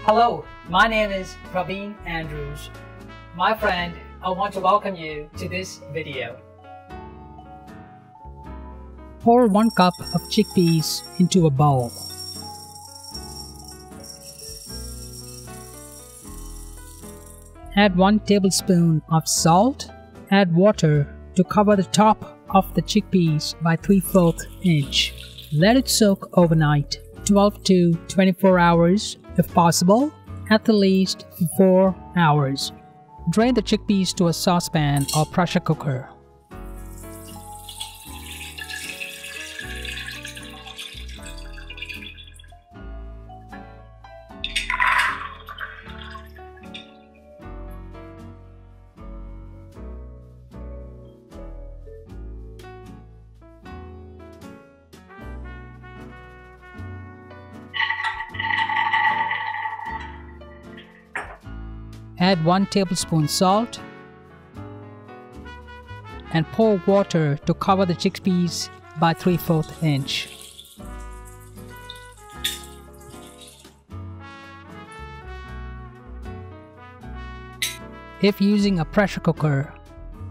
Hello, my name is Praveen Andrews. My friend, I want to welcome you to this video. Pour 1 cup of chickpeas into a bowl. Add 1 tablespoon of salt. Add water to cover the top of the chickpeas by 3/4 inch. Let it soak overnight, 12 to 24 hours if possible, at the least 4 hours. Drain the chickpeas to a saucepan or pressure cooker. Add 1 tablespoon salt and pour water to cover the chickpeas by 3/4 inch. If using a pressure cooker,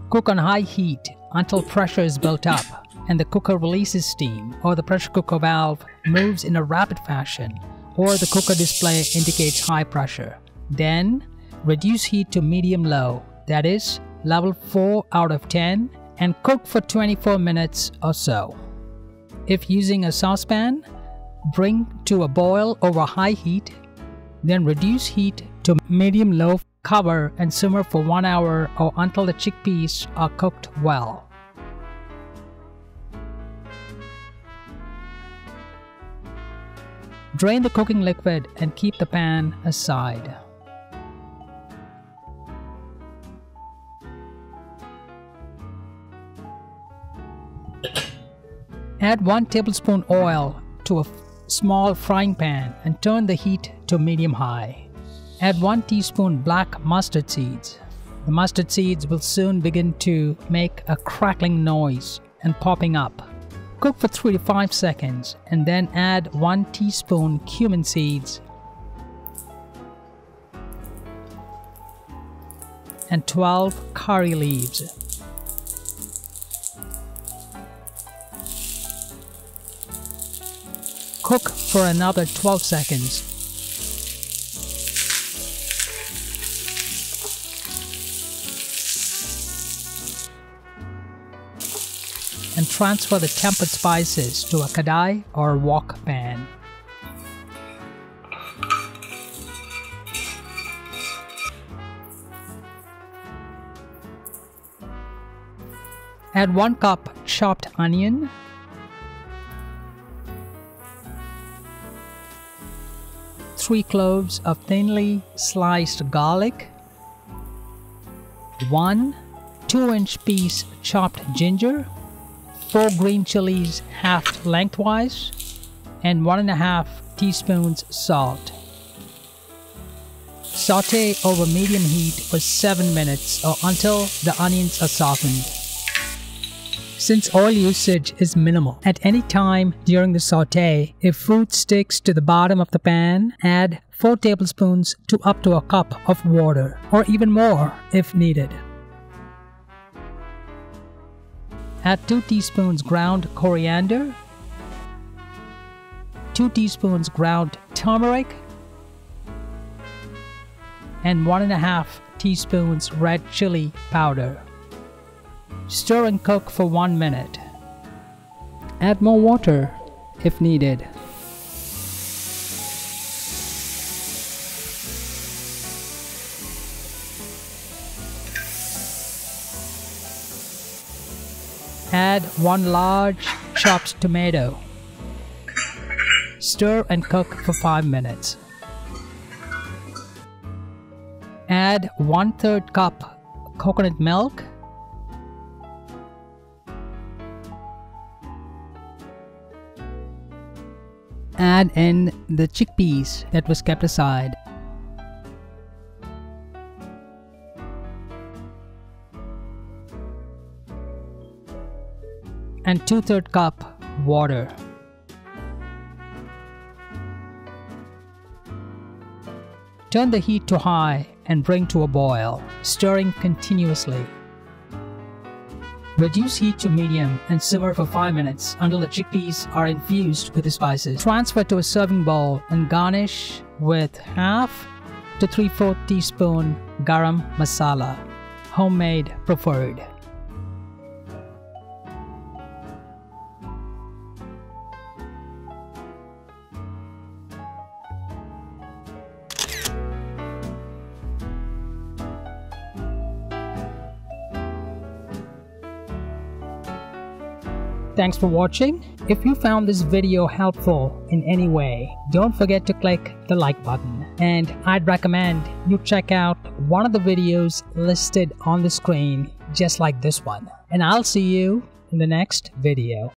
cook on high heat until pressure is built up and the cooker releases steam, or the pressure cooker valve moves in a rapid fashion, or the cooker display indicates high pressure. Then reduce heat to medium-low, that is, level 4 out of 10, and cook for 24 minutes or so. If using a saucepan, bring to a boil over high heat, then reduce heat to medium-low, cover and simmer for 1 hour or until the chickpeas are cooked well. Drain the cooking liquid and keep the pan aside. Add 1 tablespoon oil to a small frying pan and turn the heat to medium-high. Add 1 teaspoon black mustard seeds. The mustard seeds will soon begin to make a crackling noise and popping up. Cook for 3 to 5 seconds and then add 1 teaspoon cumin seeds and 12 curry leaves. Cook for another 12 seconds. And transfer the tempered spices to a kadai or wok pan. Add 1 cup chopped onion, 3 cloves of thinly sliced garlic, 1 2-inch piece chopped ginger, 4 green chilies halved lengthwise, and 1½ teaspoons salt. Saute over medium heat for 7 minutes or until the onions are softened. Since oil usage is minimal at any time during the saute, if food sticks to the bottom of the pan, add 4 tablespoons to up to a cup of water, or even more if needed. Add 2 teaspoons ground coriander, 2 teaspoons ground turmeric, and 1½ teaspoons red chili powder. Stir and cook for 1 minute. Add more water if needed. Add 1 large chopped tomato. Stir and cook for 5 minutes. Add 1/3 cup coconut milk, add in the chickpeas that was kept aside. And 2/3 cup water. Turn the heat to high and bring to a boil, stirring continuously. Reduce heat to medium and simmer for 5 minutes until the chickpeas are infused with the spices. Transfer to a serving bowl and garnish with 1/2 to 3/4 teaspoon garam masala, homemade preferred. Thanks for watching. If you found this video helpful in any way, don't forget to click the like button. And I'd recommend you check out one of the videos listed on the screen, just like this one. And I'll see you in the next video.